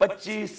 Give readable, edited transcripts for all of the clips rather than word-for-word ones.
25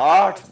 8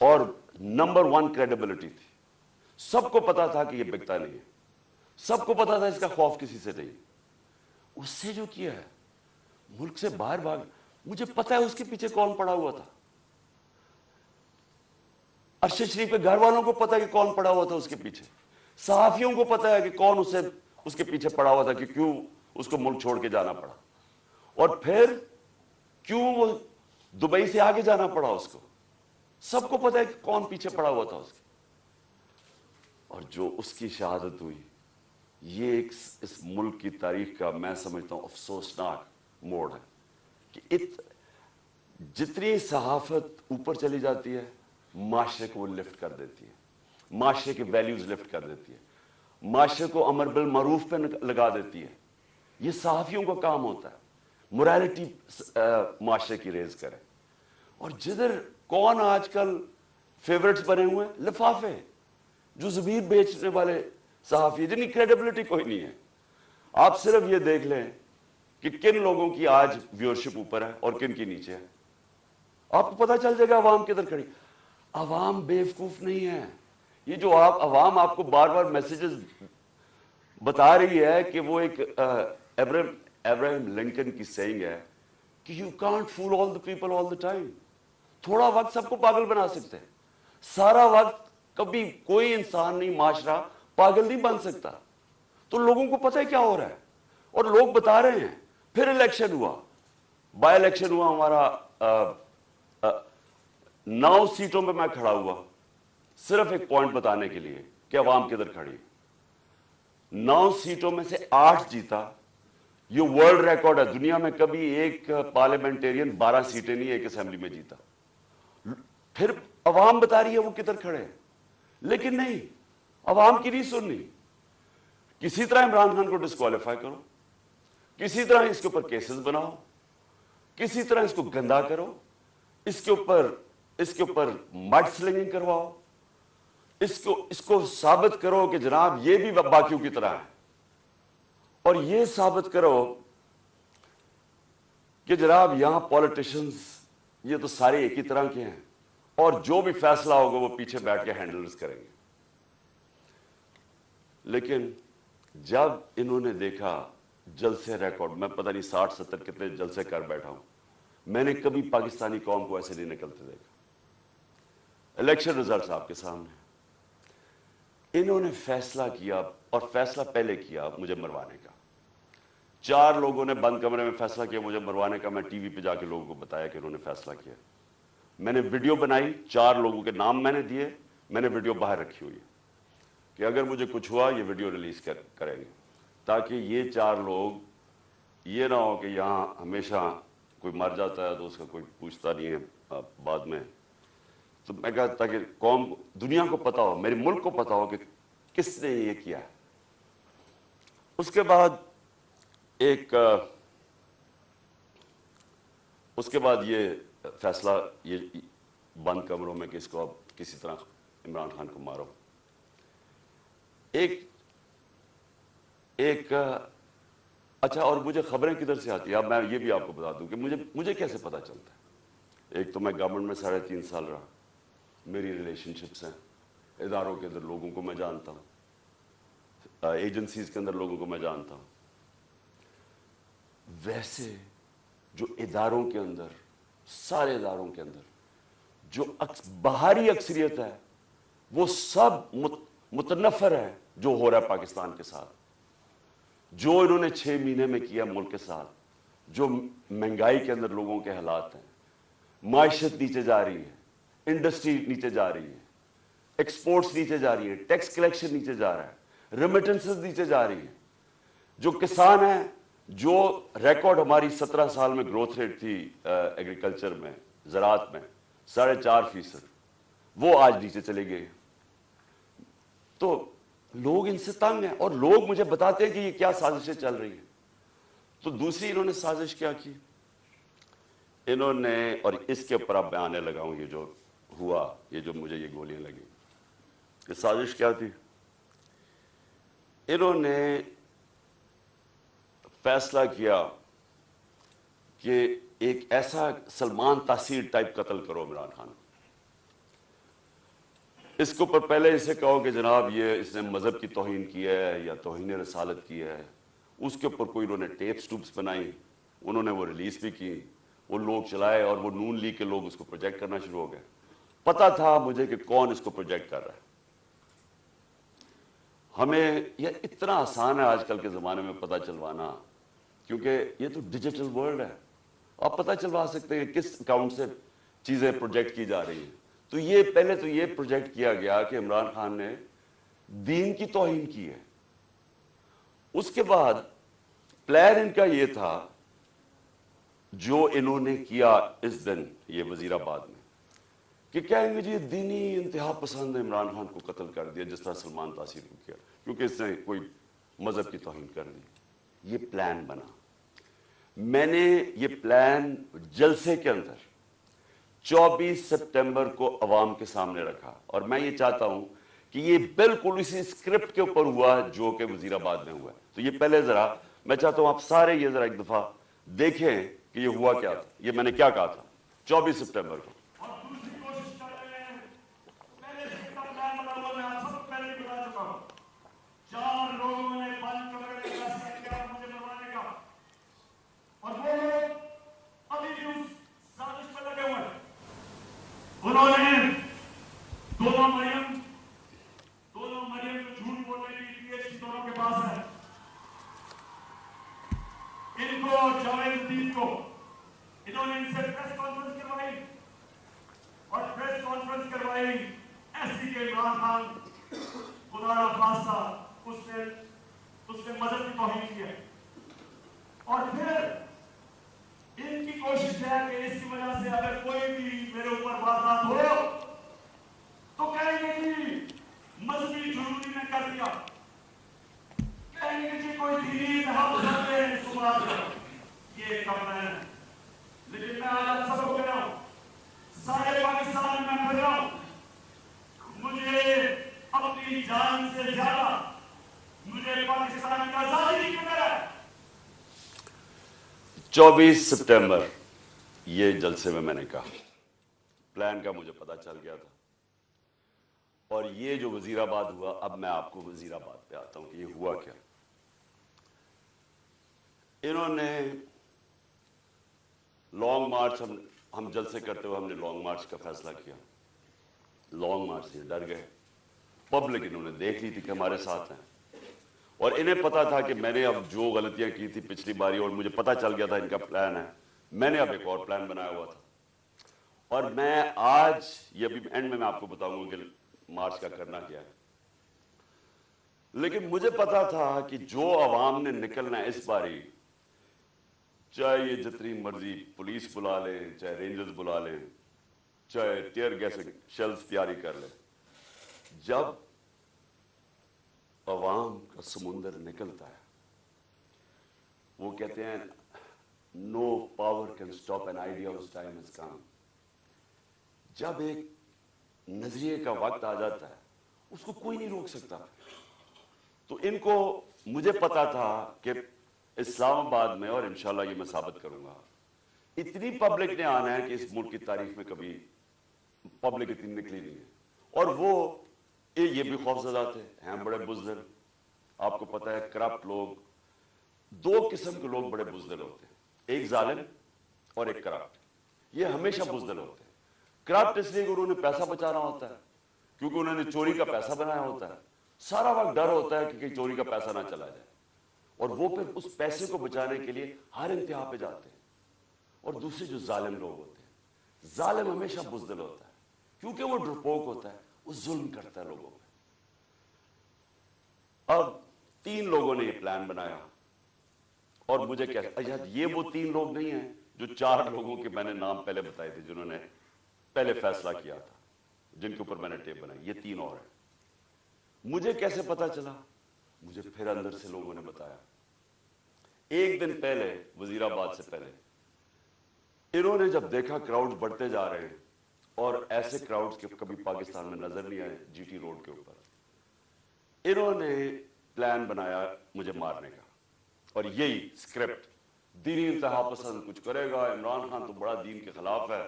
اور number 1 credibility تھی. سب کو پتا تھا کہ یہ بکتا نہیں ہے, سب کو پتا تھا اس کا خوف کسی سے نہیں. اس سے جو کیا ہے, ملک سے باہر بھاگ, مجھے پتا ہے اس کے پیچھے کون پڑا ہوا تھا. ارشد شریف کے گھر والوں کو پتا ہے کہ کون پڑا ہوا تھا اس کے پیچھے, صحافیوں کو پتا ہے کہ کون اس کے پیچھے پڑا ہوا تھا, کہ کیوں اس کو ملک چھوڑ کے جانا پڑا, اور پھر کیوں وہ دبئی سے آگے جانا پڑا اس کو. سب کو پتا ہے کہ کون پیچھے پڑا ہوا تھا اس کے. اور جو اس کی شہادت ہوئی, یہ ایک اس ملک کی تاریخ کا میں سمجھتا ہوں افسوسناک موڑ ہے, کہ جتنی صحافت اوپر چلی جاتی ہے, معاشرے کو وہ لفٹ کر دیتی ہے, معاشرے کی ویلیوز لفٹ کر دیتی ہے, معاشرے کو امر بالمعروف پہ لگا دیتی ہے. یہ صحافیوں کا کام ہوتا ہے, موریلٹی معاشرے کی ریز کرے. اور جدھر کون آج کل فیورٹس بنے ہوئے ہیں, لفافے, جو زبیر بیچنے والے صحافی, جنہیں کریڈیبلٹی کوئی نہیں ہے. آپ صرف یہ دیکھ لیں کہ کن لوگوں کی آج ویورشپ اوپر ہے اور کن کی نیچے ہے, آپ کو پتا چل جائے گا عوام کدھر کھڑی. عوام بیوقوف نہیں ہے. یہ جو عوام آپ کو بار بار میسیجز بتا رہی ہے کہ وہ ایک ابراہیم لنکن کی سیئنگ ہے کہ you can't fool all the people all the time. تھوڑا وقت سب کو پاگل بنا سکتے ہیں, سارا وقت کبھی کوئی انسان نہیں, معاشرہ پاگل نہیں بن سکتا. تو لوگوں کو پتہ ہے کیا ہو رہا ہے, اور لوگ بتا رہے ہیں. پھر الیکشن ہوا, بائی الیکشن ہوا ہمارا, 9 سیٹوں پہ میں کھڑا ہوا, صرف ایک پوائنٹ بتانے کے لیے کہ عوام کدھر کھڑی. 9 سیٹوں میں سے 8 جیتا. یہ ورلڈ ریکارڈ ہے, دنیا میں کبھی ایک پارلیمنٹیرین 12 سیٹیں نہیں ایک اسمبلی میں جیتا. پھر عوام بتا رہی ہے وہ کدھر کھڑے ہیں, لیکن نہیں, عوام کی نہیں سننی. کسی طرح عمران خان کو ڈسکوالیفائی کرو, کسی طرح اس کے اوپر کیسز بناؤ, کسی طرح اس کو گندا کرو, اس کے اوپر مڈ سلنگنگ کرواؤ, اس کو ثابت کرو کہ جناب یہ بھی باقیوں کی طرح ہے, اور یہ ثابت کرو کہ جناب یہاں پولیٹیشنز یہ تو سارے ایک ہی طرح کے ہیں, اور جو بھی فیصلہ ہوگا وہ پیچھے بیٹھ کے ہینڈلز کریں گے. لیکن جب انہوں نے دیکھا جلسے ریکارڈ, میں پتہ نہیں 60-70 کتنے جلسے کر بیٹھا ہوں, میں نے کبھی پاکستانی قوم کو ایسے نہیں نکلتے دیکھا. الیکشن رزلٹس آپ کے سامنے. انہوں نے فیصلہ کیا, اور فیصلہ پہلے کیا مجھے مروانے کا. 4 لوگوں نے بند کمرے میں فیصلہ کیا مجھے مروانے کا. میں ٹی وی پہ جا کے لوگوں کو بتایا کہ انہوں نے فیصلہ کیا. میں نے ویڈیو بنائی, 4 لوگوں کے نام میں نے دیے, میں نے ویڈیو باہر رکھی ہوئی ہے کہ اگر مجھے کچھ ہوا یہ ویڈیو ریلیز کریں گے, تاکہ یہ 4 لوگ یہ نہ ہو کہ یہاں ہمیشہ کوئی مر جاتا ہے تو اس کا کوئی پوچھتا نہیں ہے بعد میں. تو میں کہا تاکہ قوم, دنیا کو پتا ہو, میرے ملک کو پتا ہو کہ کس نے یہ کیا ہے. اس کے بعد یہ فیصلہ, یہ بند کمروں میں کہ اس کو اب کسی طرح عمران خان کو مارو. اچھا, اور مجھے خبریں کدھر سے آتی ہیں, اب میں یہ بھی آپ کو بتا دوں کہ مجھے کیسے پتا چلتا ہے. ایک تو میں گورنمنٹ میں 3.5 سال رہا, میری ریلیشن شپس ہیں, اداروں کے اندر لوگوں کو میں جانتا ہوں, ایجنسیز کے اندر لوگوں کو میں جانتا ہوں. ویسے جو اداروں کے اندر, سارے اداروں کے اندر جو باہری اکثریت ہے وہ سب متنفر ہے جو ہو رہا ہے پاکستان کے ساتھ, جو انہوں نے 6 مہینے میں کیا ملک کے ساتھ, جو مہنگائی کے اندر لوگوں کے حالات ہیں, معیشت نیچے جا رہی ہے, انڈسٹری نیچے جا رہی ہے, ایکسپورٹس نیچے جا رہی ہے, ٹیکس کلیکشن نیچے جا رہا ہے, ریمیٹنسز نیچے جا رہی ہے, جو کسان ہیں, جو ریکارڈ ہماری 17 سال میں گروتھ ریٹ تھی ایگریکلچر میں, زراعت میں 4.5%, وہ آج نیچے چلے گئے. تو لوگ ان سے تنگ ہیں, اور لوگ مجھے بتاتے ہیں کہ یہ کیا سازشیں چل رہی ہیں. تو دوسری انہوں نے سازش کیا کی, انہوں نے, اور اس کے اوپر اب میں آنے لگا ہوں, یہ جو ہوا, یہ جو مجھے یہ گولیاں لگی, کہ سازش کیا تھی. انہوں نے فیصلہ کیا کہ ایک ایسا سلمان تاثیر ٹائپ قتل کرو عمران خان. اس کے اوپر پہلے اسے کہو کہ جناب یہ اس نے مذہب کی توہین کی ہے یا توہین رسالت کی ہے، اس کے اوپر کوئی انہوں نے ٹیپس ٹوپس بنائی، انہوں نے وہ ریلیز بھی کی، وہ لوگ چلائے اور وہ نون لیگ کے لوگ اس کو پروجیکٹ کرنا شروع ہو گئے۔ پتا تھا مجھے کہ کون اس کو پروجیکٹ کر رہا ہے۔ ہمیں یہ اتنا آسان ہے آج کل کے زمانے میں پتہ چلوانا، کیونکہ یہ تو ڈیجیٹل ورلڈ ہے، آپ پتہ چلوا سکتے ہیں کس اکاؤنٹ سے چیزیں پروجیکٹ کی جا رہی ہیں۔ تو یہ پہلے تو یہ پروجیکٹ کیا گیا کہ عمران خان نے دین کی توہین کی ہے۔ اس کے بعد پلان ان کا یہ تھا جو انہوں نے کیا اس دن یہ وزیر آباد میں، کہ کہیں گے جی دینی انتہا پسند عمران خان کو قتل کر دیا جس طرح سلمان تاثیر کو کیا، کیونکہ اس نے کوئی مذہب کی توہین کر دی۔ یہ پلان بنا، میں نے یہ پلان جلسے کے اندر 24 سپٹمبر کو عوام کے سامنے رکھا، اور میں یہ چاہتا ہوں کہ یہ بالکل اسی اسکرپٹ کے اوپر ہوا جو کہ وزیر آباد میں ہوا ہے۔ تو یہ پہلے ذرا میں چاہتا ہوں آپ سارے یہ ذرا ایک دفعہ دیکھیں کہ یہ ہوا کیا تھا، یہ میں نے کیا کہا تھا 24 سپٹمبر کو۔ انہوں نے دونوں مریم کو جھوٹ بولنے کی پی ایچ ڈی دونوں کے پاس ہے، ان کو جاوید الدین کو انہوں نے ان سے پریس کانفرنس کروائی، اور پریس کانفرنس کروائی ایسی کہ عمران خان خدا را خواستہ اس نے مذہب کی توہین کی ہے، اور پھر ان کی کوشش ہے کہ اس کی وجہ سے اگر کوئی بھی میرے اوپر واردات ہو تو کہیں گے کہ مذہبی جنونی نے کر دیا، کہیں گے کہ کوئی دینی تحفظ نے اس کو مراد کر، یہ کرنا ہے۔ لیکن میں آج آپ سب کو کہہ رہا ہوں، سارے پاکستان میں پھر رہا ہوں، مجھے اپنی جان سے زیادہ مجھے پاکستان کی آزادی کی فکر ہے۔ 24 سپٹمبر یہ جلسے میں نے کہا، پلان کا مجھے پتا چل گیا تھا، اور یہ جو وزیر آباد ہوا، اب میں آپ کو وزیر آباد پہ آتا ہوں کہ یہ ہوا کیا۔ انہوں نے لانگ مارچ، ہم جلسے کرتے ہوئے ہم نے لانگ مارچ کا فیصلہ کیا، لانگ مارچ سے ڈر گئے، پبلک انہوں نے دیکھ لی تھی کہ ہمارے ساتھ ہیں، اور انہیں پتا تھا کہ میں نے اب جو غلطیاں کی تھی پچھلی باری، اور مجھے پتا چل گیا تھا ان کا پلان ہے، میں نے اب ایک اور پلان بنایا ہوا تھا، اور میں آج یہ ابھی اینڈ میں آپ کو بتاؤں گا کہ مارچ کا کرنا کیا ہے۔ لیکن مجھے پتا تھا کہ جو عوام نے نکلنا ہے اس باری، چاہے یہ جتنی مرضی پولیس بلا لیں، چاہے رینجرز بلا لیں، چاہے ٹیئر گیس شیلز تیاری کر لیں، جب عوام کا سمندر نکلتا ہے، وہ کہتے ہیں no power can stop an idea whose time has come۔ جب ایک نظریے کا وقت آ جاتا ہے اس کو کوئی نہیں روک سکتا۔ تو ان کو مجھے پتا تھا کہ اسلام آباد میں، اور انشاءاللہ یہ میں ثابت کروں گا، اتنی پبلک نے آنا ہے کہ اس ملک کی تاریخ میں کبھی پبلک اتنی نکلی نہیں ہے، اور وہ یہ بھی خوفزدہ تھے، ہیں بڑے بزدل، آپ کو پتا ہے کرپٹ لوگ، دو قسم کے لوگ بڑے بزدل ہوتے ہیں، ایک ظالم اور ایک کرپٹ، یہ ہمیشہ بزدل ہوتے ہیں۔ کرپٹ اس لیے کہ انہوں نے پیسہ بچانا ہوتا ہے، کیونکہ انہوں نے چوری کا پیسہ بنایا ہوتا ہے، سارا وقت ڈر ہوتا ہے کہ کہیں چوری کا پیسہ نہ چلا جائے، اور وہ پھر اس پیسے کو بچانے کے لیے ہر انتہا پہ جاتے ہیں۔ اور دوسرے جو ظالم لوگ ہوتے ہیں، ظالم ہمیشہ بزدل ہوتا ہے، کیونکہ وہ ڈرپوک ہوتا ہے، وہ ظلم کرتا ہے لوگوں پہ۔ اب 3 لوگوں نے یہ پلان بنایا، اور مجھے کیا یہ وہ 3 لوگ نہیں ہیں جو 4 لوگوں کے میں نے نام پہلے بتائے تھے جنہوں نے پہلے فیصلہ کیا تھا، جن کے اوپر میں نے ٹیپ بنائی، یہ 3 اور ہیں۔ مجھے کیسے پتا چلا؟ مجھے پھر اندر سے لوگوں نے بتایا۔ ایک دن پہلے، وزیر آباد سے پہلے، انہوں نے جب دیکھا کراؤڈ بڑھتے جا رہے ہیں، اور ایسے کراؤڈز کے کبھی پاکستان میں نظر نہیں آئے جی ٹی روڈ کے اوپر، انہوں نے پلان بنایا مجھے مارنے کا، اور یہی سکرپٹ، دینی انتہا پسند کچھ کرے گا، عمران خان تو بڑا دین کے خلاف ہے،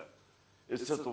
اس سے تو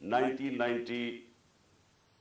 1990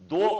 2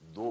2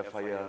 FIR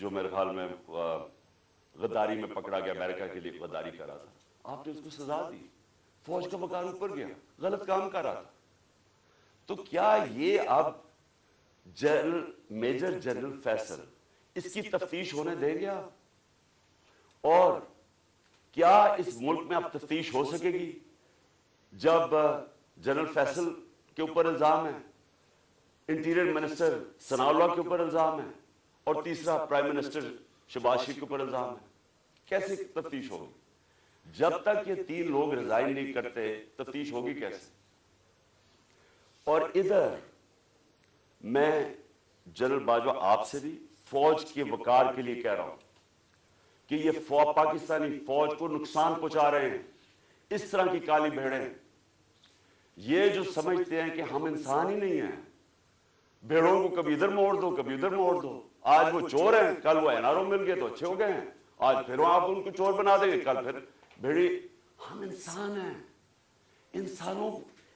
جو میرے خیال میں غداری میں پکڑا گیا، امریکہ کے لیے غداری کر رہا تھا، آپ نے اس کو سزا دی، فوج کا وقار اوپر گیا، غلط کام کر رہا تھا. تو کیا یہ اب میجر جنرل فیصل اس کی تفتیش ہونے دیں گے آپ؟ اور کیا اس ملک میں اب تفتیش ہو سکے گی جب جنرل فیصل کے اوپر الزام ہے، انٹیریئر منسٹر ثناء اللہ کے اوپر الزام ہے، اور تیسرا پرائم منسٹر شہباز شریف کے اوپر الزام ہے؟ کیسے تفتیش ہوگی؟ جب تک یہ 3 لوگ ریزائن نہیں کرتے تفتیش ہوگی کیسے؟ اور ادھر میں جنرل باجوہ آپ سے بھی فوج کے وقار کے لیے کہہ رہا ہوں کہ یہ پاکستانی فوج کو نقصان پہنچا رہے ہیں. اس طرح کی کالی بھیڑیں، یہ جو سمجھتے ہیں کہ ہم انسان ہی نہیں ہیں، بھیڑوں کو کبھی ادھر موڑ دو کبھی ادھر موڑ دو، آج وہ چور ہیں کل وہ NRO مل گئے تو اچھے ہو گئے ہیں، آج پھر آپ ان کو چور بنا دیں گے کل پھر بھیڑی. ہم انسان ہیں،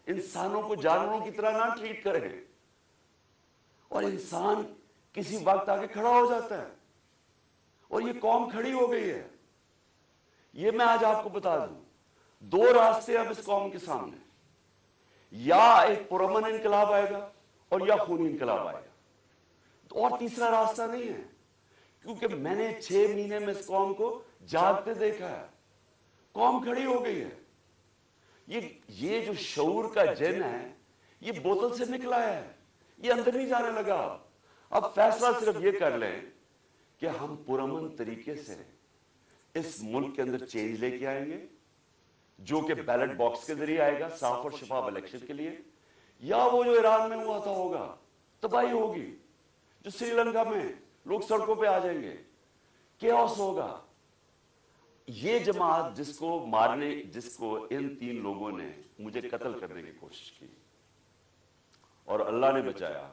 انسانوں کو جانوروں کی طرح نہ ٹریٹ کریں. اور انسان کسی وقت آگے کھڑا ہو جاتا ہے، اور یہ قوم کھڑی ہو گئی ہے. یہ میں آج آپ کو بتا دوں، 2 راستے اب اس قوم کے سامنے، یا ایک پرامن انقلاب آئے گا اور یا خونی انقلاب آئے گا، اور تیسرا راستہ نہیں ہے. کیونکہ میں نے 6 مہینے میں اس قوم کو جاگتے دیکھا ہے، قوم کھڑی ہو گئی ہے. یہ جو شعور کا جن ہے یہ بوتل سے نکلا ہے، یہ اندر نہیں جانے لگا. اب فیصلہ صرف یہ کر لیں کہ ہم پرامن طریقے سے اس ملک کے اندر چینج لے کے آئیں گے، جو کہ بیلٹ باکس کے ذریعے آئے گا صاف اور شفاف الیکشن کے لیے، یا وہ جو ایران میں ہوا تھا ہوگا، تباہی ہوگی، جو سری لنکا میں لوگ سڑکوں پہ آ جائیں گے، کیوس ہوگا. یہ جماعت جس کو ان 3 لوگوں نے مجھے قتل کرنے کی کوشش کی اور اللہ نے بچایا.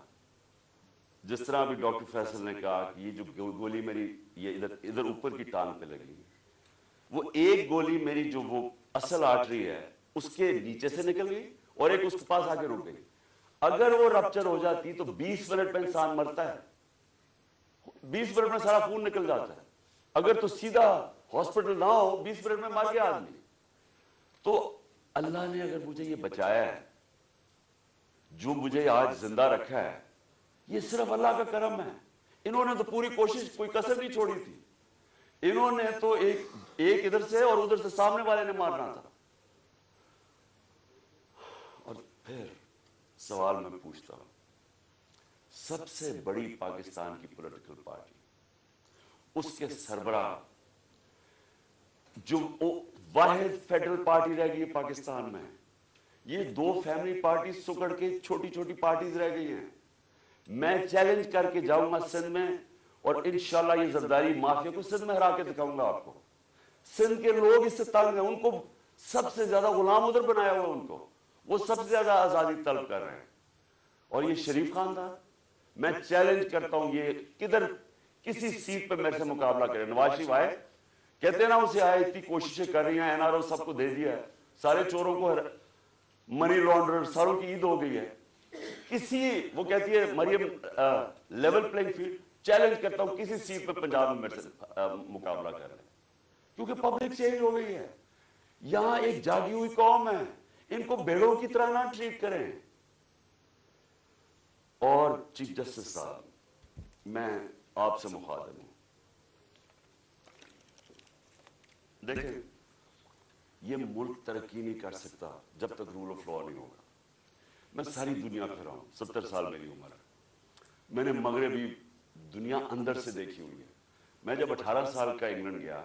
جس طرح بھی ڈاکٹر فیصل نے کہا کہ یہ جو گولی میری یہ ادھر اوپر کی ٹانگ پہ لگی، وہ ایک گولی میری جو وہ اصل آرٹری ہے اس کے نیچے سے نکل گئی اور ایک اس کے پاس آ کے رک گئی. اگر وہ رپچر ہو جاتی تو 20 منٹ میں انسان مرتا ہے، 20 منٹ میں سارا خون نکل جاتا ہے. اگر تو سیدھا ہاسپٹل نہ ہو 20 منٹ میں مر گیا آدمی. تو اللہ نے اگر مجھے یہ بچایا ہے، جو مجھے آج زندہ رکھا ہے، یہ صرف اللہ کا کرم ہے. انہوں نے تو پوری کوشش، کوئی کسر نہیں چھوڑی تھی. انہوں نے تو ایک ادھر سے اور ادھر سے سامنے والے نے مارنا تھا. اور پھر سوال میں پوچھتا ہوں، سب سے بڑی پاکستان کی پولیٹیکل پارٹی، اس کے سربراہ، جو واحد فیڈرل پارٹی رہ گئی ہے پاکستان میں، یہ 2 فیملی پارٹی سکڑ کے چھوٹی چھوٹی پارٹیز رہ گئی ہیں. میں چیلنج کر کے جاؤں گا سندھ میں، اور انشاءاللہ یہ زرداری مافیا کو سندھ میں ہرا کے دکھاؤں گا آپ کو. سندھ کے لوگ اس سے تنگ ہیں، ان کو سب سے زیادہ غلام ادھر بنایا ہوا، ان کو وہ سب سے زیادہ آزادی طلب کر رہے ہیں. اور یہ شریف خاندان، میں چیلنج کرتا ہوں، یہ کدھر کسی سیٹ پہ میرے سے مقابلہ کرے. نواز شریف آئے، کہتے ہیں نا اسے آئے، اتنی کوششیں کر رہی ہیں، NRO سب کو دے دیا ہے، سارے چوروں کو منی لانڈرر ساروں کی عید ہو گئی ہے. وہ کہتی ہے مریم لیول پلینگ فیلڈ، چیلنج کرتا ہوں کسی سیٹ پہ پنجاب میں میرے سے مقابلہ کر رہے ہیں. کیونکہ پبلک چینج ہو گئی ہے. یہاں ایک جاگی ہوئی قوم ہے، ان کو بھیڑوں کی طرح نہ ٹریٹ کریں. اور چیف جسٹس صاحب، میں آپ سے مخاطب ہوں. دیکھیں، یہ ملک ترقی نہیں کر سکتا جب تک رول آف لا نہیں ہوگا. میں ساری دنیا پھرا ہوں، 70 سال میری عمر ہے. میں نے مغربی دنیا اندر سے دیکھی ہوئی ہے. میں جب 18 سال کا انگلینڈ گیا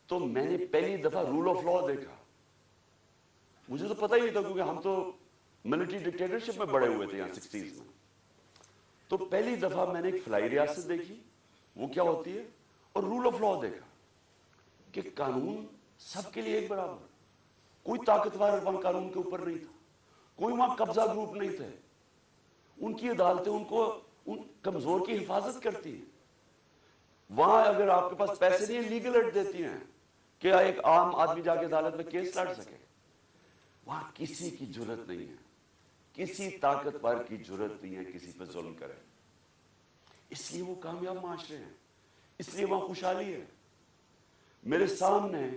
تو میں نے پہلی دفعہ رول آف لا دیکھا. مجھے تو پتہ ہی نہیں تھا، کیونکہ ہم تو ملٹری ڈکٹیٹرشپ میں بڑے ہوئے تھے یہاں 60s میں. تو پہلی دفعہ میں نے ایک فلائی ریاست دیکھی، وہ کیا ہوتی ہے، اور رول آف لا دیکھا کہ قانون سب کے لیے ایک برابر. کوئی طاقتور وہاں قانون کے اوپر نہیں تھا، کوئی وہاں قبضہ گروپ نہیں تھے. ان کی عدالتیں ان کو ان کمزور کی حفاظت کرتی ہیں. وہاں اگر آپ کے پاس پیسے نہیں ہیں، لیگل ایڈ دیتی ہیں کہ ایک عام آدمی جا کے عدالت میں کیس لڑ سکے. وہاں کسی کی جرت نہیں ہے، کسی طاقتور کی جرت نہیں ہے کسی پہ ظلم کرے. اس لیے وہ کامیاب معاشرے ہیں, اس لیے وہاں خوشحالی ہے. میرے سامنے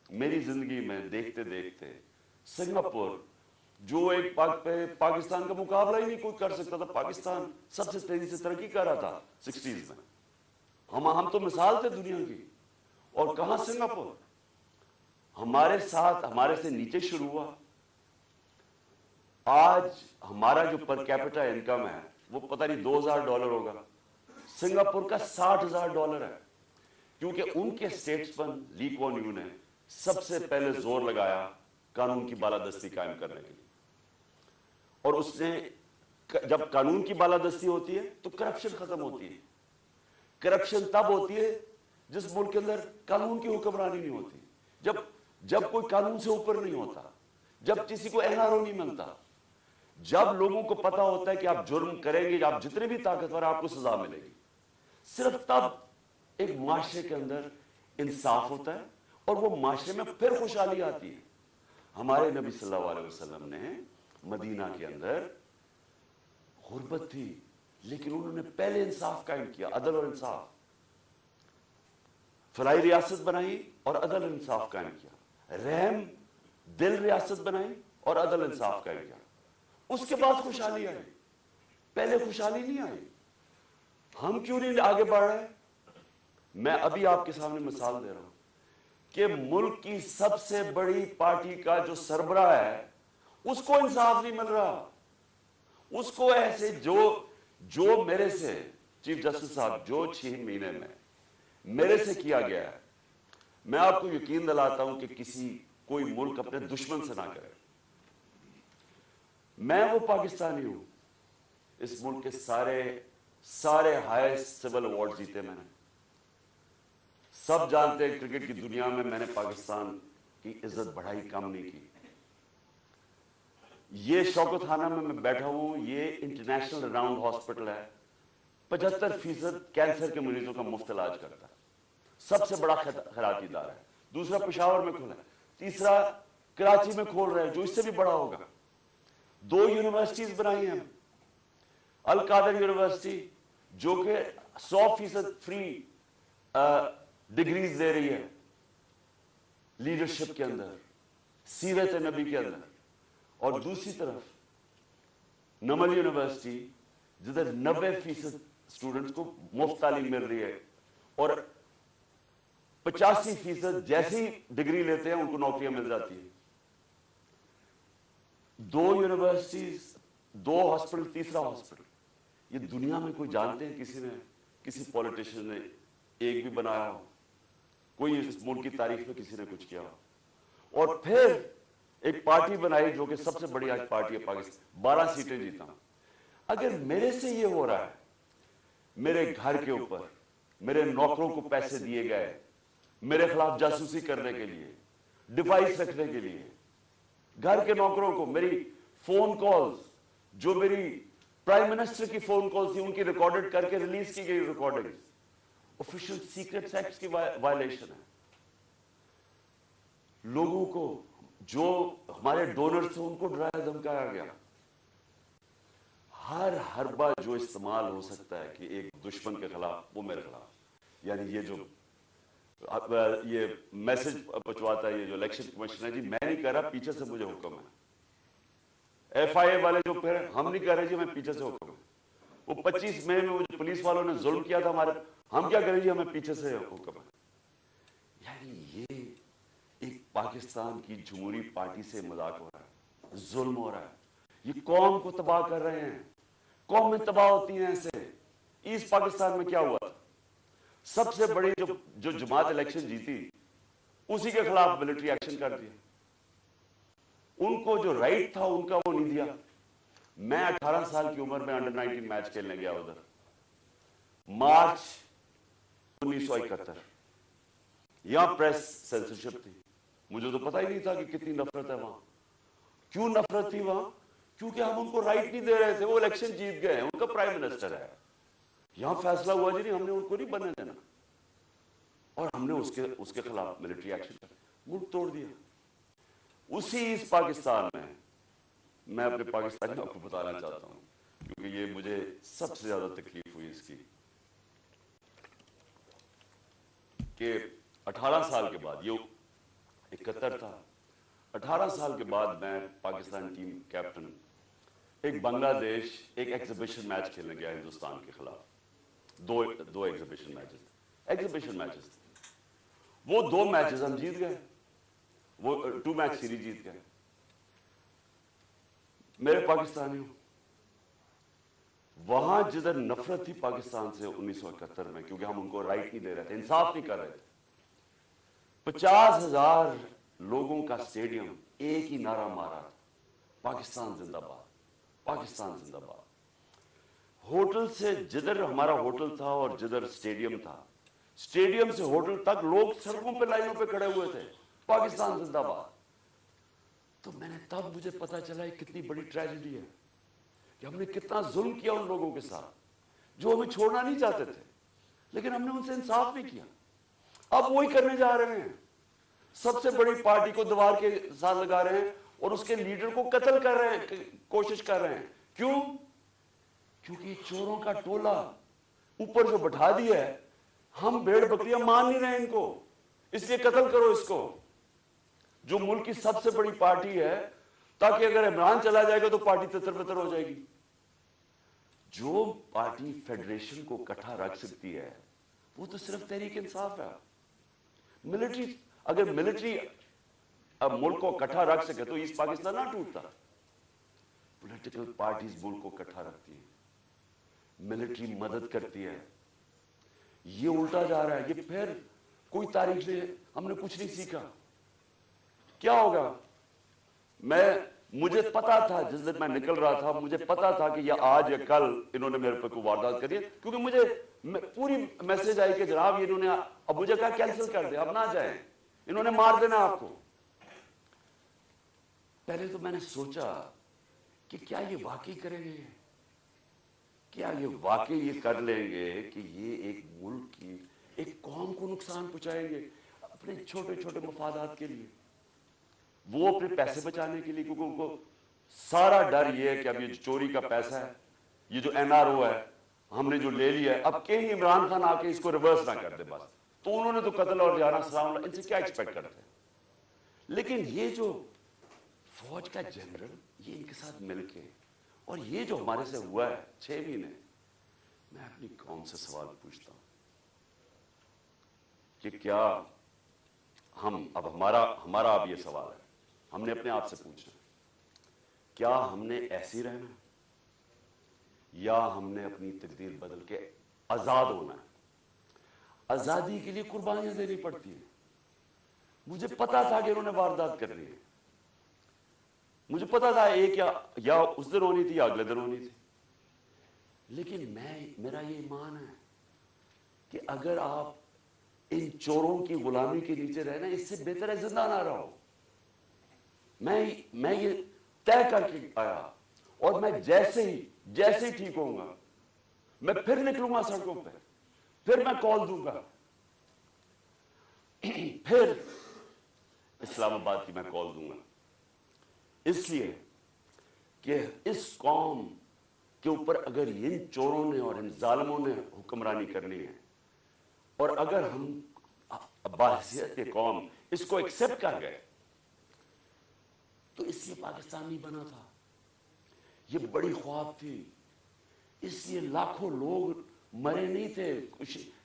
میری زندگی میں دیکھتے دیکھتے سنگاپور, جو ایک پاکستان کا مقابلہ ہی نہیں کوئی کر سکتا تھا, پاکستان سب سے تیزی سے ترقی کر رہا تھا 60s میں, ہم تو مثال تھے دنیا کی. اور کہاں سنگاپور ہمارے ساتھ, ہمارے سے نیچے شروع ہوا. آج ہمارا جو پر کیپٹا انکم ہے وہ پتہ نہیں $2000 ہوگا, سنگاپور کا $60,000 ہے. کیونکہ ان کے اسٹیٹسمن لی کوان یو نے سب سے پہلے زور لگایا قانون کی بالادستی قائم کرنے کے لیے. اور اس نے, جب قانون کی بالادستی ہوتی ہے تو کرپشن ختم ہوتی ہے. کرپشن تب ہوتی ہے جس ملک کے اندر قانون کی حکمرانی نہیں ہوتی, جب کوئی قانون سے اوپر نہیں ہوتا, جب کسی کو NRO نہیں ملتا, جب لوگوں کو پتا ہوتا ہے کہ آپ جرم کریں گے, آپ جتنے بھی طاقتور آپ کو سزا ملے گی. صرف تب ایک معاشرے کے اندر انصاف ہوتا ہے اور وہ معاشرے میں پھر خوشحالی آتی ہے. ہمارے نبی صلی اللہ علیہ وسلم نے مدینہ کے اندر غربت تھی لیکن انہوں نے پہلے انصاف قائم کیا, عدل اور انصاف. فلاحی ریاست بنائی اور عدل انصاف قائم کیا. رحم دل ریاست بنائی اور عدل انصاف قائم کیا. اس کے بعد خوشحالی آئی, پہلے خوشحالی نہیں آئی. ہم کیوں نہیں آگے بڑھ رہے؟ میں ابھی آپ کے سامنے مثال دے رہا ہوں کہ ملک کی سب سے بڑی پارٹی کا جو سربراہ ہے اس کو انصاف نہیں مل رہا. اس کو ایسے جو میرے سے چیف جسٹس صاحب جو 6 مہینے میں میرے سے کیا گیا ہے, میں آپ کو یقین دلاتا ہوں کہ کوئی ملک اپنے دشمن سے نہ کرے. میں وہ پاکستانی ہوں, اس ملک کے سارے ہائیسٹ سول ایوارڈ جیتے میں نے. سب جانتے ہیں کرکٹ کی دنیا میں نے پاکستان کی عزت بڑھائی, کم نہیں کی. یہ شوکت خانہ میں بیٹھا ہوں, یہ انٹرنیشنل راؤنڈ ہاسپٹل ہے, 75% کینسر کے مریضوں کا مفت علاج کرتا ہے, سب سے بڑا خیراتی ادارہ ہے. دوسرا پشاور میں کھولا ہے, تیسرا کراچی میں کھول رہے ہیں جو اس سے بھی بڑا ہوگا. 2 یونیورسٹیز بنائی ہیں, القادر یونیورسٹی جو کہ 100% فری ڈگریز دے رہی ہے لیڈرشپ کے اندر, سیرت نبی کے اندر, اور دوسری طرف نمل یونیورسٹی جدھر 90% اسٹوڈنٹس کو مفت تعلیم مل رہی ہے اور 85% جیسی ڈگری لیتے ہیں ان کو نوکریاں مل جاتی ہیں. 2 یونیورسٹیز, 2 ہاسپٹل, تیسرا ہاسپٹل. یہ دنیا میں کوئی جانتے ہیں کسی پولیٹیشین نے ایک بھی بنایا ہو؟ کوئی اس ملک کی تاریخ میں کسی نے کچھ کیا ہو؟ اور پھر ایک پارٹی بنائی جو کہ سب سے بڑی آج پارٹی ہے پاکستان, 12 سیٹیں جیتا. اگر میرے سے یہ ہو رہا ہے, میرے گھر کے اوپر میرے نوکروں کو پیسے دیے گئے میرے خلاف جاسوسی کرنے کے لیے, ڈیوائس رکھنے کے لیے, گھر کے نوکروں کو میری فون کالز, جو میری پرائم منسٹر کی فون کالز تھی ان کی ریکارڈڈ کر کے ریلیز کی گئی ریکارڈنگ, آفیشل سیکرٹس ایکٹ کی وائلیشن ہے. لوگوں کو جو ہمارے ڈونرز تھے ان کو ڈرایا دھمکایا گیا. ہر حربہ جو استعمال ہو سکتا ہے کہ ایک دشمن کے خلاف وہ میرے خلاف, یعنی یہ میسج پہنچواتا ہے یہ جو الیکشن کمیشن ہے, جی میں نہیں کہہ رہا, پیچھے سے مجھے حکم ہے. FIA والے جو پھر ہم نہیں کہہ رہے جی ہمیں پیچھے سے حکم ہے. وہ 25 مئی میں وہ جو پولیس والوں نے ظلم کیا تھا ہمارے, ہم کیا کریں جی ہمیں پیچھے سے حکم ہے. یعنی یہ ایک پاکستان کی جمہوری پارٹی سے مذاق ہو رہا ہے, ظلم ہو رہا ہے. یہ قوم کو تباہ کر رہے ہیں, قومیں تباہ ہوتی ہیں ایسے. ایسٹ پاکستان میں کیا ہوا تھا؟ سب سے بڑی جو جماعت الیکشن جیتی اسی کے خلاف ملٹری ایکشن کر دیا. ان کو جو رائٹ تھا ان کا وہ نہیں دیا. میں 18 سال کی عمر میں انڈر 19 میچ کھیلنے گیا ادھر, مارچ 1971. یہاں پریس سینسرشپ تھی, مجھے تو پتہ ہی نہیں تھا کہ کتنی نفرت ہے وہاں. کیوں نفرت تھی وہاں؟ کیونکہ ہم ان کو رائٹ نہیں دے رہے تھے. وہ الیکشن جیت گئے, ان کا پرائم منسٹر ہے. یہاں فیصلہ ہوا جی نہیں, ہم نے ان کو نہیں بننے دینا, اور ہم نے اس کے خلاف ملٹری ایکشن کر ملک توڑ دیا. اسی اس پاکستان میں اپنے پاکستانیوں کو بتانا چاہتا ہوں, کیونکہ یہ مجھے سب سے زیادہ تکلیف ہوئی اس کی, کہ 18 سال کے بعد، یہ 71 تھا، 18 سال کے بعد میں پاکستان ٹیم کیپٹن ایک بنگلہ دیش ایک ایگزیبیشن میچ کھیلنے گیا ہندوستان کے خلاف. دو ایگزیبیشن میچز وہ 2 میچز ہم جیت گئے، وہ 2 میچ سیریز جیت گئے. میرے پاکستانیوں، وہاں جدھر نفرت تھی پاکستان سے 1971 میں، کیونکہ ہم ان کو رائٹ نہیں دے رہے تھے، انصاف نہیں کر رہے تھے، 50,000 لوگوں کا اسٹیڈیم ایک ہی نعرہ مارا، پاکستان زندہ باد، پاکستان زندہ باد. ہوٹل سے جدھر ہمارا ہوٹل تھا اور جدھر اسٹیڈیم تھا، اسٹیڈیم سے ہوٹل تک لوگ سڑکوں پہ لائنوں پہ کھڑے ہوئے تھے، پاکستان زندہ باد. تو میں نے تب مجھے پتا چلا یہ کتنی بڑی ٹریجڈی ہے کہ ہم نے کتنا ظلم کیا ان لوگوں کے ساتھ جو ہمیں چھوڑنا نہیں چاہتے تھے، لیکن ہم نے ان سے انصاف نہیں کیا. اب وہی کرنے جا رہے ہیں، سب سے بڑی پارٹی کو دیوار کے ساتھ لگا رہے ہیں اور اس کے لیڈر کو قتل کر رہے ہیں، کوشش کر رہے ہیں. کیوں؟ کیونکہ چوروں کا ٹولہ اوپر جو بٹھا دیا ہے، ہم بھیڑ بکریاں مان نہیں رہے ان کو، اس لیے قتل کرو اس کو، جو ملک کی سب سے بڑی پارٹی ہے، تاکہ اگر عمران چلا جائے گا تو پارٹی تتر بتر ہو جائے گی. جو پارٹی فیڈریشن کو اکٹھا رکھ سکتی ہے وہ تو صرف تحریک انصاف ہے. ملٹری، اگر ملٹری اب ملک کو اکٹھا رکھ سکے تو ایسٹ پاکستان نہ ٹوٹتا. پولیٹیکل پارٹیز ملک کو اکٹھا رکھتی ہیں، ملٹری مدد کرتی ہے. یہ الٹا جا رہا ہے. یہ پھر کوئی تاریخ سے ہم نے کچھ نہیں سیکھا. کیا ہوگا؟ مجھے پتا تھا جس دن میں نکل رہا تھا، مجھے پتا تھا کہ یہ آج یا کل انہوں نے میرے پر کوئی واردات کری ہے، کیونکہ مجھے پوری میسج آئی کہ جناب یہ انہوں نے اب مجھے کہا کینسل کر دیں، اب نہ جائیں، انہوں نے مار دینا آپ کو. پہلے تو میں نے سوچا کہ کیا یہ واقعی کریں گے، کیا یہ واقعی یہ کر لیں گے کہ یہ ایک ملک کی ایک قوم کو نقصان پہنچائیں گے اپنے چھوٹے چھوٹے مفادات کے لیے، وہ اپنے پیسے بچانے کے لیے. کیونکہ ان کو سارا ڈر یہ ہے کہ اب یہ چوری کا پیسہ ہے، یہ جو NRO ہے ہم نے جو لے لیا ہے، اب کہیں عمران خان آ کے اس کو ریورس نہ کر دے بس. تو انہوں نے تو قتل اور جانا سلام اللہ، ان سے کیا ایکسپیکٹ کرتے ہیں. لیکن یہ جو فوج کا جنرل، یہ ان کے ساتھ مل کے، اور یہ جو ہمارے سے ہوا ہے 6 مہینے، میں اپنی قوم سے سوال پوچھتا ہوں کہ کیا ہم اب ہمارا اب یہ سوال ہے، ہم نے اپنے آپ سے پوچھنا، کیا ہم نے ایسی رہنا یا ہم نے اپنی تقدیر بدل کے آزاد ہونا ہے؟ آزادی کے لیے قربانیاں دینی پڑتی ہیں. مجھے پتا تھا کہ انہوں نے واردات کرنی ہے، مجھے پتا تھا ایک یا اس دن ہونی تھی یا اگلے دن ہونی تھی. لیکن میرا یہ ایمان ہے کہ اگر آپ ان چوروں کی غلامی کے نیچے رہنا، اس سے بہتر ہے زندہ نہ رہو. میں یہ طے کر کے آیا، اور میں جیسے ہی ٹھیک ہوں گا میں پھر نکلوں گا سڑکوں پہ، پھر میں کال دوں گا، پھر اسلام آباد کی میں کال دوں گا. اس لیے کہ اس قوم کے اوپر اگر ان چوروں نے اور ان ظالموں نے حکمرانی کرنی ہے، اور اگر ہم بحیثیت قوم اس کو ایکسپٹ کر گئے، تو اس لیے پاکستان نہیں بنا تھا. یہ بڑی خواب تھی، اس لیے لاکھوں لوگ مرے نہیں تھے،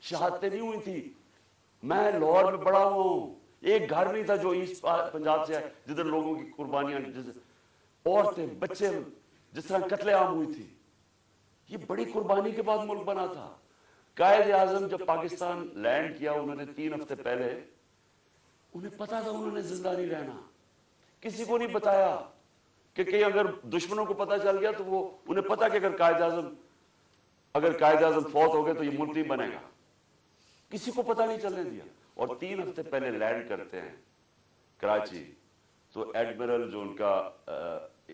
شہادتیں نہیں ہوئی تھی. میں لاہور میں بڑا ہوں، ایک گھر نہیں تھا جو ایسٹ پنجاب سے ہے جدھر لوگوں کی قربانیاں، عورتیں بچے جس طرح قتل عام ہوئی تھی. یہ بڑی قربانی کے بعد ملک بنا تھا. قائد اعظم جب پاکستان لینڈ کیا، انہوں نے 3 ہفتے پہلے، انہیں پتا تھا انہوں نے زندہ نہیں رہنا. کسی کو نہیں بتایا کہ کہیں اگر دشمنوں کو پتا چل گیا تو وہ انہیں پتا کہ اگر قائد اعظم فوت ہو گئے تو یہ ملک نہیں بنے گا. کسی کو پتا نہیں چلنے دیا. اور 3 ہفتے پہلے لینڈ کرتے ہیں کراچی، تو ایڈمرل جو ان کا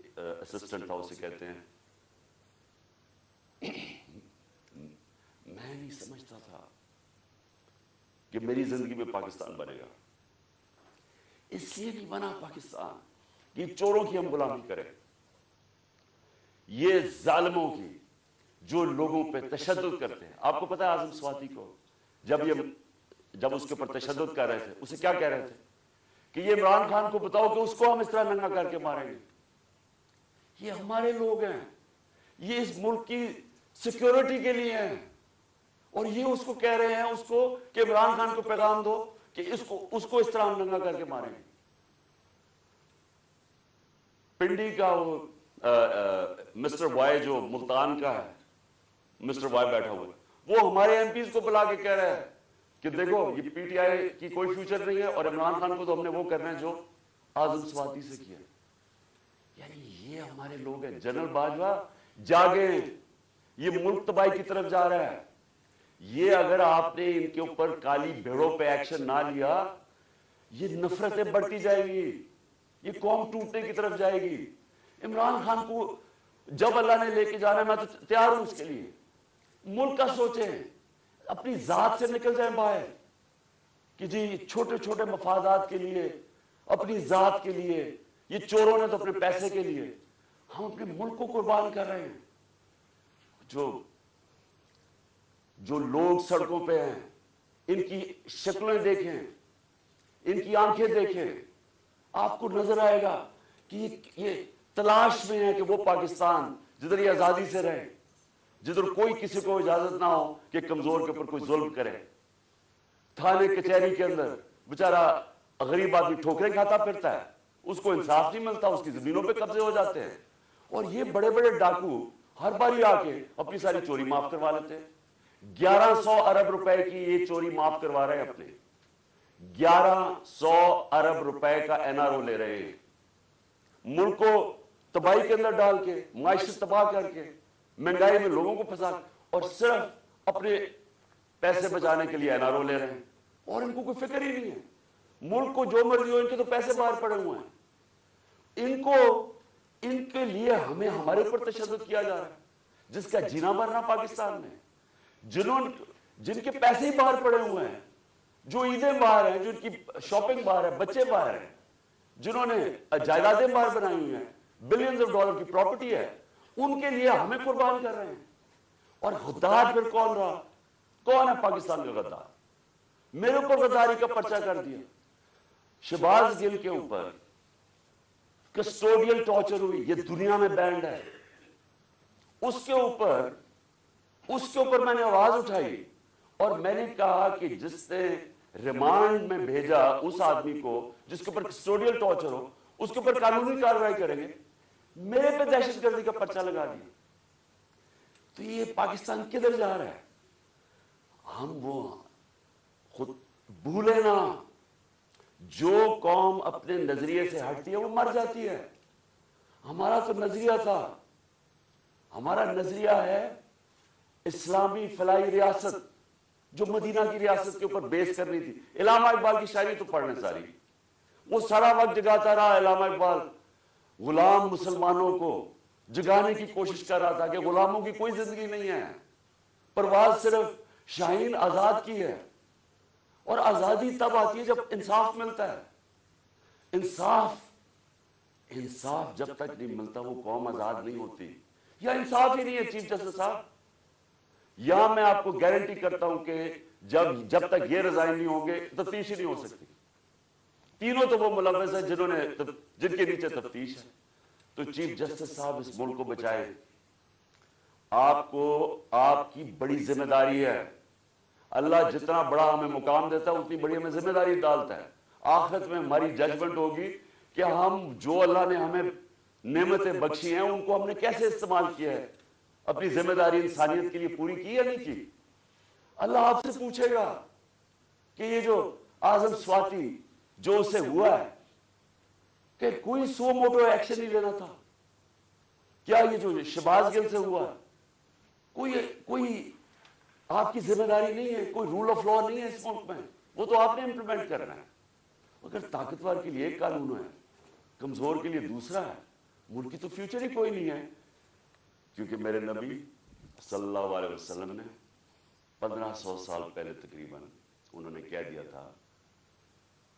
اسسٹنٹ تھا اسے کہتے ہیں میں نہیں سمجھتا تھا کہ میری زندگی میں پاکستان بنے گا. اس لیے نہیں بنا پاکستان کہ چوروں کی ہم غلامی کریں، یہ ظالموں کی جو لوگوں پہ تشدد کرتے ہیں. آپ کو پتا ہے اعظم سواتی کو جب یہ جب اس کے اوپر تشدد کر رہے تھے اسے کیا کہہ رہے تھے کہ یہ عمران خان کو بتاؤ کہ اس کو ہم اس طرح ننگا کر کے ماریں گے. یہ ہمارے لوگ ہیں, یہ اس ملک کی سیکیورٹی کے لیے ہیں, اور یہ اس کو کہہ رہے ہیں اس کو کہ عمران خان کو پیغام دو کہ اس کو اس طرح ہم ننگا کر کے ماریں گے. پنڈی کا وہ مسٹر وائے جو ملتان کا ہے, مسٹر وائے بیٹھا ہوا ہے, وہ ہمارے ایم پیز کو بلا کے کہہ رہا ہے کہ دیکھو یہ پی ٹی آئی کی کوئی فیوچر نہیں ہے, اور عمران خان کو تو ہم نے وہ کرنا ہے جو اعظم سواتی سے کیا. یعنی یہ ہمارے لوگ ہیں. جنرل باجوہ جاگیں, یہ ملک تباہی کی طرف جا رہا ہے. یہ اگر آپ نے ان کے اوپر کالی بھیڑوں پہ ایکشن نہ لیا, یہ نفرتیں بڑھتی جائیں گی, یہ قوم ٹوٹنے کی طرف جائے گی. عمران خان کو جب اللہ نے لے کے جانا ہے میں تو تیار ہوں اس کے لیے. ملک کا سوچیں, اپنی ذات سے نکل جائیں باہر کہ جی چھوٹے چھوٹے مفادات کے لیے, اپنی ذات کے لیے, یہ چوروں نے تو اپنے پیسے کے لیے, ہم اپنے ملک کو قربان کر رہے ہیں. جو لوگ سڑکوں پہ ہیں ان کی شکلیں دیکھیں, ان کی آنکھیں دیکھیں, آپ کو نظر آئے گا کہ یہ تلاش میں ہے کہ وہ پاکستان جدھر یہ آزادی سے رہے, جدھر کوئی کسی کو اجازت نہ ہو کہ کمزور کے اوپر کوئی ظلم کرے. تھانے کچہری کے اندر بیچارہ غریب آدمی ٹھوکریں کھاتا پھرتا ہے, اس کو انصاف نہیں ملتا, اس کی زمینوں پہ قبضے ہو جاتے ہیں, اور یہ بڑے بڑے ڈاکو ہر باری آ کے اپنی ساری چوری معاف کروا لیتے ہیں. 1100 ارب روپے کی یہ چوری معاف کروا رہے ہیں اپنے, 1100 ارب روپے کا این آر او لے رہے ہیں, ملک کو تباہی کے اندر ڈال کے, معیشت تباہ کر کے, مہنگائی میں لوگوں کو پھنسا, اور صرف اپنے پیسے بچانے کے لیے این آر او لے رہے ہیں, اور ان کو کوئی فکر ہی نہیں ہے. ملک کو جو مرضی ہو, ان کے تو پیسے باہر پڑے ہوئے ہیں, ان کے لیے ہمیں ہمارے اوپر تشدد کیا جا رہا ہے, جس کا جینا مرنا پاکستان میں, جن کے پیسے ہی باہر پڑے ہوئے ہیں, جو عیدیں باہر ہیں, جو ان کی شاپنگ باہر ہے, بچے باہر ہیں, جنہوں نے جائیدادیں باہر بنائی ہوئی ہیں, بلینز آف ڈالر کی پراپرٹی ہے, ان کے لیے ہمیں قربان کر رہے ہیں. اور غدار پھر کون رہا؟ کون ہے پاکستان کا غدار؟ میرے اوپر غداری کا پرچہ کر دیا, شہباز گل کے اوپر کسٹوڈیل ٹارچر ہوئی, یہ دنیا میں بینڈ ہے. اس کے اوپر میں نے آواز اٹھائی, اور میں نے کہا کہ جس نے ریمانڈ میں بھیجا اس آدمی کو جس کے اوپر کسٹوڈیل ٹارچر ہو, اس کے اوپر قانونی کارروائی کریں گے. میرے پہ دہشت گردی کا پرچہ لگا دیا. تو یہ پاکستان کدھر جا رہا ہے؟ ہم وہ خود بھولے نا, جو قوم اپنے نظریے سے ہٹتی ہے وہ مر جاتی ہے. ہمارا تو نظریہ تھا, ہمارا نظریہ ہے اسلامی فلاحی ریاست, جو مدینہ کی ریاست کے اوپر بیس کرنی تھی. علامہ اقبال کی شاعری تو پڑھنے ساری, وہ سارا وقت جگاتا رہا علامہ اقبال, غلام مسلمانوں کو جگانے کی کوشش کر رہا تھا کہ غلاموں کی کوئی زندگی نہیں ہے, پرواز صرف شاہین آزاد کی ہے. اور آزادی تب آتی ہے جب انصاف ملتا ہے. انصاف جب تک نہیں ملتا وہ قوم آزاد نہیں ہوتی. یا انصاف ہی نہیں ہے چیف جسٹس صاحب, یا میں آپ کو گارنٹی کرتا ہوں کہ جب تک یہ ریزائن نہیں ہوں گے تفتیش ہی نہیں ہو سکتی. تینوں تو وہ ملوث ہیں جن کے نیچے تفتیش ہے. تو چیف جسٹس صاحب اس ملک کو بچائیں. آپ کی بڑی ذمہ داری ہے. اللہ جتنا بڑا ہمیں مقام دیتا ہے اتنی بڑی ہمیں ذمہ داری ڈالتا ہے. آخرت میں ہماری ججمنٹ ہوگی کہ ہم جو اللہ نے ہمیں نعمتیں بخشی ہیں ان کو ہم نے کیسے استعمال کیا ہے, اپنی ذمہ داری انسانیت کے لیے پوری کی یا نہیں کی. اللہ آپ سے پوچھے گا کہ یہ جو اعظم سواتی جو اسے ہوا ہے کہ کوئی سو موٹو ایکشن نہیں لینا تھا, کیا یہ جو شہباز گل سے ہوا کوئی آپ کی ذمہ داری نہیں ہے, کوئی رول آف لا نہیں ہے اس ملک میں, وہ تو آپ نے امپلیمنٹ کرنا ہے. اگر طاقتور کے لیے ایک قانون ہے, کمزور کے لیے دوسرا ہے, ملک کی تو فیوچر ہی کوئی نہیں ہے. کیونکہ میرے نبی صلی اللہ علیہ وسلم نے 1500 سال پہلے تقریباً انہوں نے کہہ دیا تھا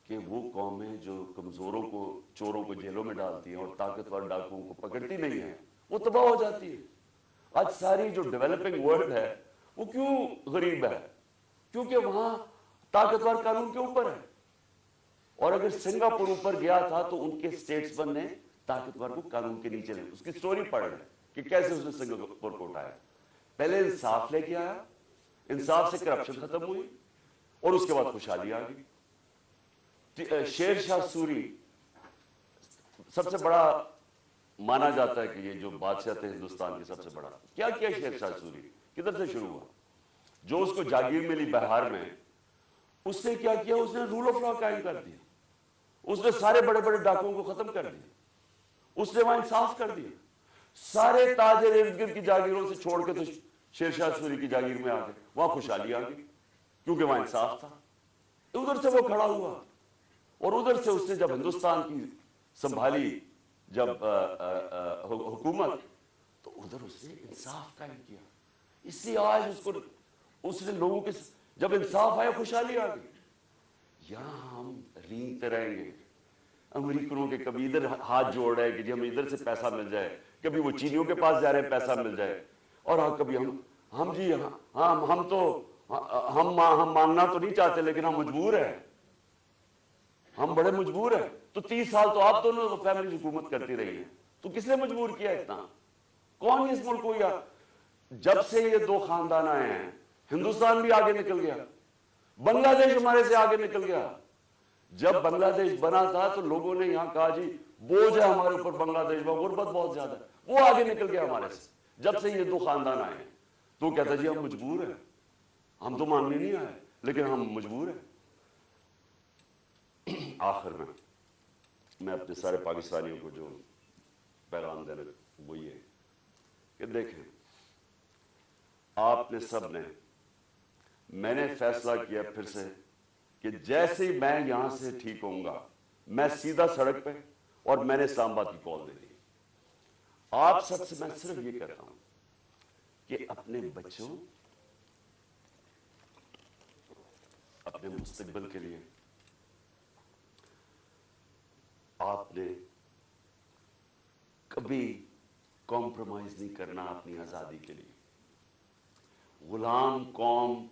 کہ وہ قومیں جو کمزوروں کو, چوروں کو جیلوں میں ڈالتی ہیں اور طاقتور ڈاکوؤں کو پکڑتی نہیں ہیں وہ تباہ ہو جاتی ہے. آج ساری جو ڈیولپنگ ورلڈ ہے وہ کیوں غریب ہے؟ کیونکہ وہاں طاقتور قانون کے اوپر ہے. اور اگر سنگاپور اوپر گیا تھا تو ان کے اسٹیٹسمین نے طاقتور کو قانون کے نیچے لے. اس کی سٹوری پڑھ رہے کہ کیسے اس نے سنگاپور کو اٹھایا. پہلے انصاف لے کے آیا, انصاف سے کرپشن ختم ہوئی, اور اس کے بعد خوشحالی آ گئی. شیر شاہ سوری سب سے بڑا مانا جاتا ہے کہ یہ جو بادشاہ تھے ہندوستان کے سب سے بڑا. کیا کیا شیر شاہ سوری, کدھر سے شروع ہوا؟ جو اس کو جاگیر ملی بہار میں, اس نے کیا کیا؟ اس نے رول آف لا قائم کر دیا. اس نے سارے بڑے بڑے ڈاکوؤں کو ختم کر دیا. اس نے وہاں انصاف کر دیا. سارے تاجر ارد گرد کی جاگیروں سے چھوڑ کے تو شیر شاہ سوری کی جاگیر میں آ گئے. وہاں خوشحالی آ گئی کیونکہ وہاں انصاف تھا. ادھر سے وہ کھڑا ہوا, اور ادھر سے اس نے جب ہندوستان کی سنبھالی جب حکومت, تو ادھر اس نے انصاف قائم کیا. اس لیے آج اس نے لوگوں کے جب انصاف آیا خوشحالی آ گئی. یہاں ہم رینگتے رہیں گے امریکنوں کے, کبھی ادھر ہاتھ جوڑ رہے ہیں کہ جی ہمیں ادھر سے پیسہ مل جائے, کبھی وہ چینیوں کے پاس جا رہے ہیں پیسہ مل جائے, اور کبھی ہم جی ہم مانگنا تو نہیں چاہتے لیکن ہم مجبور ہیں, ہم بڑے مجبور ہیں. تو 30 سال تو آپ دونوں فیملی حکومت کرتی رہی ہیں, تو کس نے مجبور کیا اتنا؟ کون اس ملک کو؟ یا جب سے یہ دو خاندان آئے ہیں ہندوستان بھی آگے نکل گیا, بنگلہ دیش ہمارے سے آگے نکل گیا. جب بنگلہ دیش بنا تھا تو لوگوں نے یہاں کہا جی بوجھ ہے ہمارے اوپر بنگلہ دیش میں, غربت بہت زیادہ ہے. وہ آگے نکل گیا ہمارے سے. جب سے یہ دو خاندان آئے ہیں تو کہتا جی ہم مجبور ہیں, ہم تو ماننے نہیں آئے لیکن ہم مجبور ہیں. آخر میں اپنے سارے پاکستانیوں کو جو پیغام دینا وہ یہ ہے کہ دیکھیں, آپ نے سب نے, میں نے فیصلہ کیا پھر سے کہ جیسے ہی میں یہاں سے ٹھیک ہوں گا میں سیدھا سڑک پہ, اور میں نے اسلام آباد کی کال دے دی. آپ سب سے میں صرف یہ کہتا ہوں کہ اپنے بچوں, اپنے مستقبل کے لیے آپ نے کبھی کمپرومائز نہیں کرنا اپنی آزادی کے لیے. غلام قوم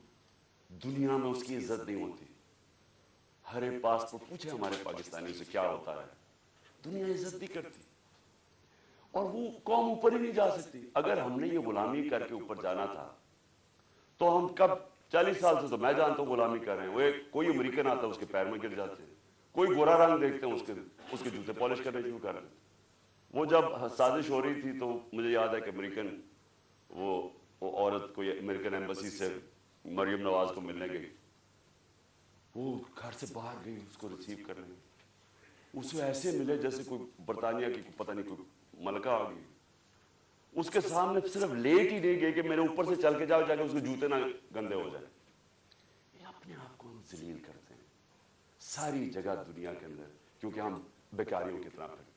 دنیا میں اس کی عزت نہیں ہوتی. ہر ایک پاسپورٹ پوچھے ہمارے پاکستانیوں سے کیا ہوتا ہے, دنیا عزت نہیں کرتی, اور وہ قوم اوپر ہی نہیں جا سکتی. اگر ہم نے یہ غلامی کر کے اوپر جانا تھا تو ہم کب 40 سال سے تو میں جانتا ہوں غلامی کر رہے ہیں. وہ کوئی امریکن آتا ہے اس کے پیر میں گر جاتے ہیں, کوئی گورا رنگ دیکھتے ہیں اس کے جوتے پالش کرنے شروع کر دیں. وہ جب سازش ہو رہی تھی تو مجھے یاد ہے کہ امریکن وہ عورت کوئی امریکن ایمبیسی سے مریم نواز کو ملنے گئی, وہ گھر سے باہر گئی اس کو ریسیو کرنے. اسے ایسے ملے جیسے کوئی برطانیہ کی پتہ نہیں کوئی ملکہ آ گئی. اس کے سامنے صرف لیٹ ہی نہیں گئی کہ میرے اوپر سے چل کے جاؤ جا کے اس کے جوتے نہ گندے ہو جائیں. یہ اپنے آپ کو ہم ذلیل کرتے ہیں ساری جگہ دنیا کے اندر, کیونکہ ہم بیکاریوں کی طرح پھرتے ہیں,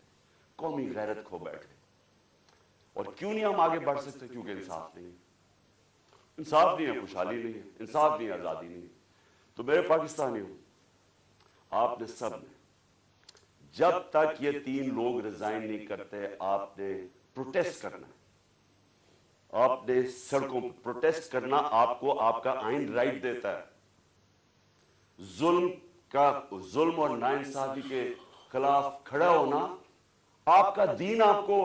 قومی غیرت کھو بیٹھے. اور کیوں نہیں ہم آگے بڑھ سکتے؟ کیونکہ انصاف نہیں ہے. انصاف نہیں ہے, خوشحالی نہیں ہے, انصاف نہیں ہے, آزادی نہیں ہے. تو میرے پاکستانیوں, آپ نے سب نے جب تک یہ 3 لوگ ریزائن نہیں کرتے آپ نے پروٹیسٹ کرنا ہے. آپ نے سڑکوں پر پروٹیسٹ کرنا, آپ کو آپ کا آئین رائٹ دیتا ہے. ظلم اور ناانصافی کے خلاف کھڑا ہونا آپ کا دین آپ کو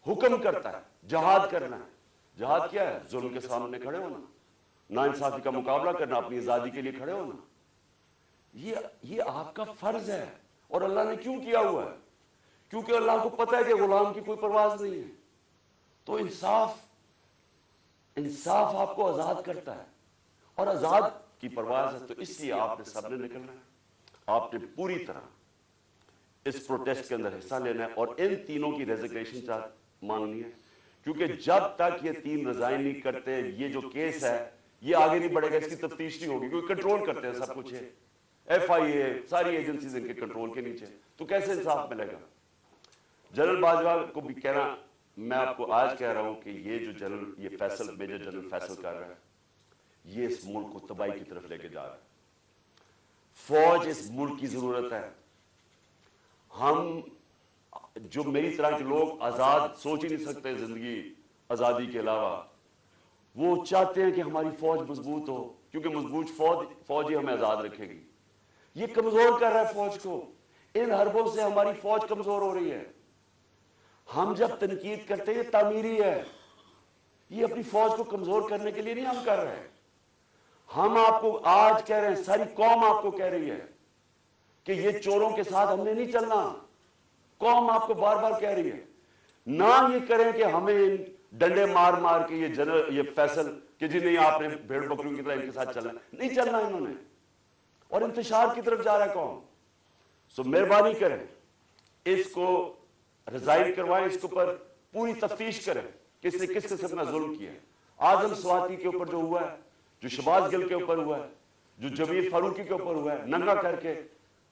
حکم کرتا ہے. جہاد کرنا ہے. جہاد کیا ہے؟ ظلم کے سامنے کھڑے ہونا, ناانصافی کا مقابلہ کرنا, اپنی آزادی کے لیے کھڑے ہونا. یہ آپ کا فرض ہے. اور اللہ نے کیوں کیا ہوا ہے؟ کیونکہ اللہ کو پتہ ہے کہ غلام کی کوئی پرواز نہیں ہے. تو انصاف آپ کو آزاد کرتا ہے, اور آزاد کی پرواز ہے. تو اس لیے آپ نے سب نے نکلنا ہے, آپ نے پوری طرح اس پروٹیسٹ کے اندر حصہ لینا ہے, اور ان تینوں کی ریزگنیشن مانگنی ہے. کیونکہ جب تک یہ 3 ریزائن نہیں کرتے, یہ جو کیس ہے یہ آگے نہیں بڑھے گا, اس کی تفتیش نہیں ہوگی, کیونکہ کنٹرول کرتے ہیں سب کچھ. ہے FIA ساری ایجنسیز ان کے کنٹرول کے نیچے, تو کیسے انصاف ملے گا؟ جنرل باجوہ کو بھی کہنا, میں آپ کو آج کہہ رہا ہوں کہ یہ جو میجر جنرل فیصل کر رہا ہے, یہ اس ملک کو تباہی کی طرف لے کے جا رہا ہے. فوج اس ملک کی ضرورت ہے. ہم جو میری طرح کے لوگ آزاد سوچ ہی نہیں سکتے زندگی آزادی کے علاوہ, وہ چاہتے ہیں کہ ہماری فوج مضبوط ہو, کیونکہ مضبوط فوج ہی ہمیں آزاد رکھے گی. یہ کمزور کر رہا ہے فوج کو. ان حربوں سے ہماری فوج کمزور ہو رہی ہے. ہم جب تنقید کرتے ہیں یہ تعمیری ہے, یہ اپنی فوج کو کمزور کرنے کے لیے نہیں ہم کر رہے ہیں. ہم آپ کو آج کہہ رہے ہیں, ساری قوم آپ کو کہہ رہی ہے کہ یہ چوروں کے ساتھ ہم نے نہیں چلنا. قوم آپ کو بار بار کہہ رہی ہے. نہ یہ کریں کہ ہمیں ڈنڈے مار مار کے یہ فیصل کہ جی نہیں آپ نے بھیڑ بکریوں کی طرح ان کے ساتھ چلنا, نہیں چلنا انہوں نے, اور انتشار کی طرف جا رہا ہے قوم. سو مہربانی کریں, اس کو ریزائن کروائیں, اس کے اوپر پوری تفتیش کریں کہ اس نے کس قسم کا ظلم کیا ہے. اعظم سواتی کے اوپر جو ہوا ہے, جو شہباز گل کے اوپر ہوا ہے, جو جمیل فاروقی کے اوپر ہوا ہے, ننگا کر کے,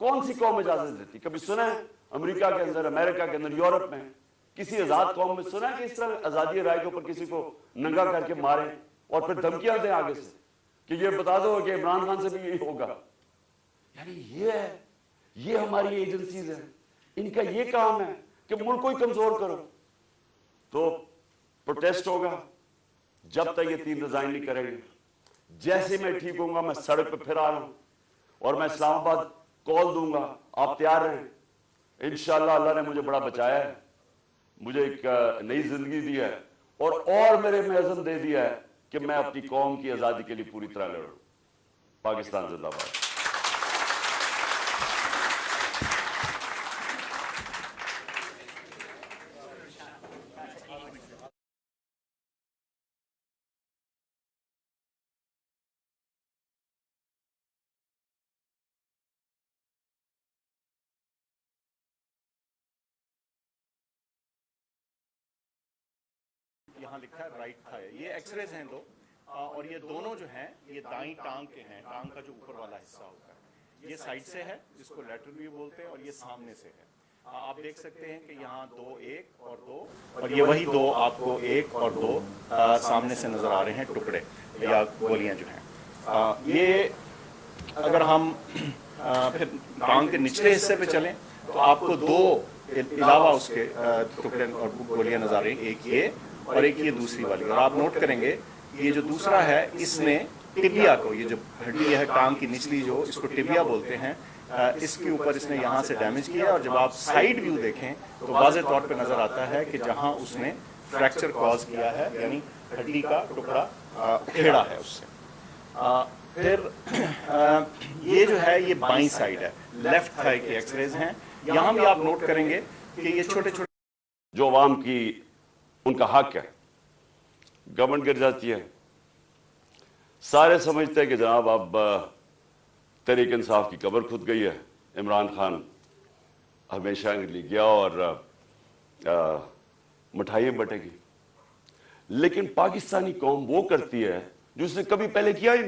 کون سی قوم اجازت دیتی؟ کبھی سنا ہے امریکہ کے اندر, امریکہ کے اندر, یورپ میں کسی آزاد قوم میں سنا ہے کہ اس طرح آزادی رائے کے اوپر کسی کو ننگا کر کے ماریں اور پھر دھمکیاں دیں آگے سے کہ یہ بتا دو کہ عمران خان سے بھی یہی ہوگا؟ یعنی یہ ہماری ایجنسیز ہیں, ان کا یہ کام ہے کہ ملک کو ہی کمزور کرو. تو پروٹیسٹ ہوگا جب تک یہ 3 ریزائن نہیں کریں گے. جیسے میں ٹھیک ہوں گا میں سڑک پہ پھر آ رہا ہوں اور میں اسلام آباد کال دوں گا, آپ تیار رہیں. انشاءاللہ اللہ نے مجھے بڑا بچایا ہے, مجھے ایک نئی زندگی دی ہے, اور میرے میں عزم دے دیا ہے کہ میں اپنی قوم کی آزادی کے لیے پوری طرح لڑوں. پاکستان زندہ باد. یہاں لکھا ہے رائٹ تھائی. یہ ایکس ریز ہیں 2, اور یہ دونوں جو ہیں یہ دائیں ٹانگ کے ہیں. ٹانگ کا جو اوپر والا حصہ ہوتا ہے یہ سائڈ سے ہے جس کو لیٹرل ویو بولتے ہیں, اور یہ سامنے سے ہے. آپ دیکھ سکتے ہیں کہ یہاں 2 1 اور 2, اور یہ وہی 2 آپ کو 1 اور 2 سامنے سے نظر آ رہے ہیں ٹکڑے یا گولیاں جو ہیں. یہ اگر ہم پھر ٹانگ کے نچلے حصے پہ چلیں تو آپ کو 2 علاوہ اس کے ٹکڑے اور گولیاں نظر آ رہی ہیں, ایک یہ اور ایک یہ دوسری والی. اور آپ نوٹ کریں گے یہ جو دوسرا ہے اس نے ٹبیا کو, یہ جو ہڈی ہے ٹانگ کی نچلی جو, اس کو ٹبیا بولتے ہیں, اس کے اوپر اس نے یہاں سے ڈیمیج کیا. اور جب آپ سائیڈ ویو دیکھیں تو واضح طور پہ نظر آتا ہے کہ جہاں اس نے فریکچر کاز کیا ہے, یعنی ہڈی کا ٹکڑا اکھیڑا ہے اس سے. پھر یہ جو ہے یہ بائیں سائیڈ ہے, لیفٹ تھائی کے ایکس ریز ہیں. یہاں بھی آپ نوٹ کریں گے کہ یہ چھوٹے چھوٹے جو عوام کی ان کا حق ہے, گورنمنٹ گر جاتی ہے. سارے سمجھتے ہیں کہ جناب اب تحریک انصاف کی قبر کھد گئی ہے, عمران خان ہمیشہ کے لیے گیا اور مٹھائیاں بٹے گی. لیکن پاکستانی قوم وہ کرتی ہے جو اس نے کبھی پہلے کیا ہی نہیں.